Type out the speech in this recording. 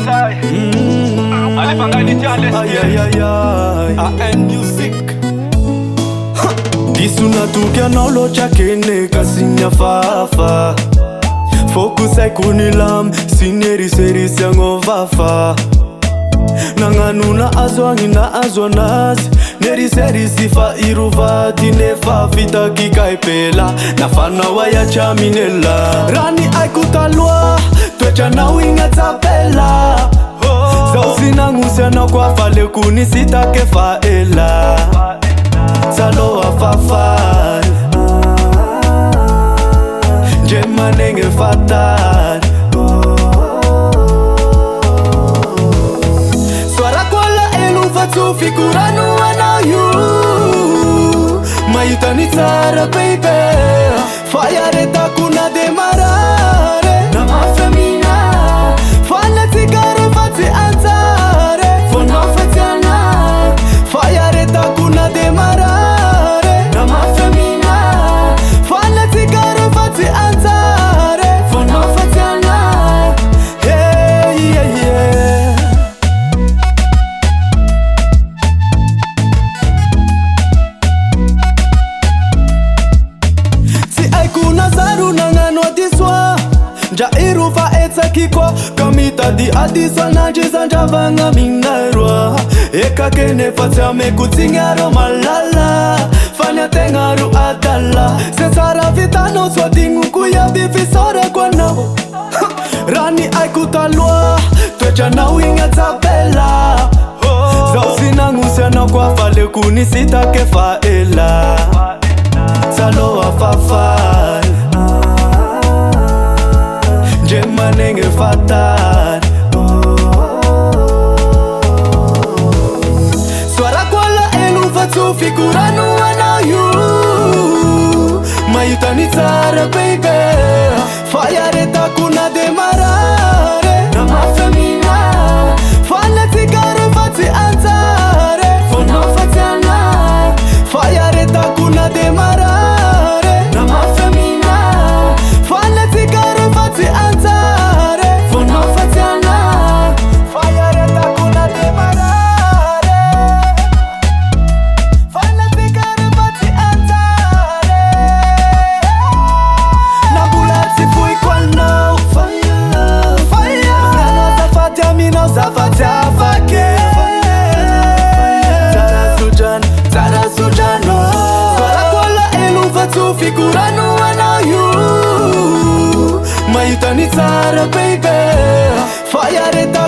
sai. Ale fangani tiale. AN Music. Disuna tukia nolo chakene kasinya fafa. Focus ay kunilam sineri seri siango vafa. Nanganuna azwangi na azwanazi neri seri sifa iruvati nefa vita kikaipela nafana waya chaminela rani ay kutalwa twecha na winga tapela zausina ngusiana kwa fale kuni sitake faela saloa fafan Jema nenge fatal Swara kwala elu fatu fikuranu wana you Mayutani tsara baby Fayareta kuna demarare Nama femina Fana tigare fati antare Fona fatiana Fayareta kuna demarare Nama femina Fana tigare fati antare Fona fatiana Hey yeah yeah Si ay kuna zaru nangano diswa Ja irufa etsa kiko Kamita di adisa nanjiza njavanga minarwa Eka kene fatya me kutingaro malala Fanya tengaru adala Sensara vitano swadingu kuya bifisore kwa nao Rani ay kutalwa Twecha na winga tabela Zausina ngusiana kwa fale kuni sitake faela Saloa fafal Jema nenge fatal Swara kwala elu fatu fikuranu wana you Mayutani tsara baby Fayareta kuna demarare Nama femina Fana tigare fati antare Fona fatiana Fayareta kuna demarare Nama femina Fana tigare fati antare Fona fatiana Fayareta kuna demarare Fana tigare fati antare Nabulati fui kwano Fire, fire Nano zafatia mino zafatia fake Tara sujano Swara kwala elu fatu fikuranu wana you Mayutani tara baby Fayareta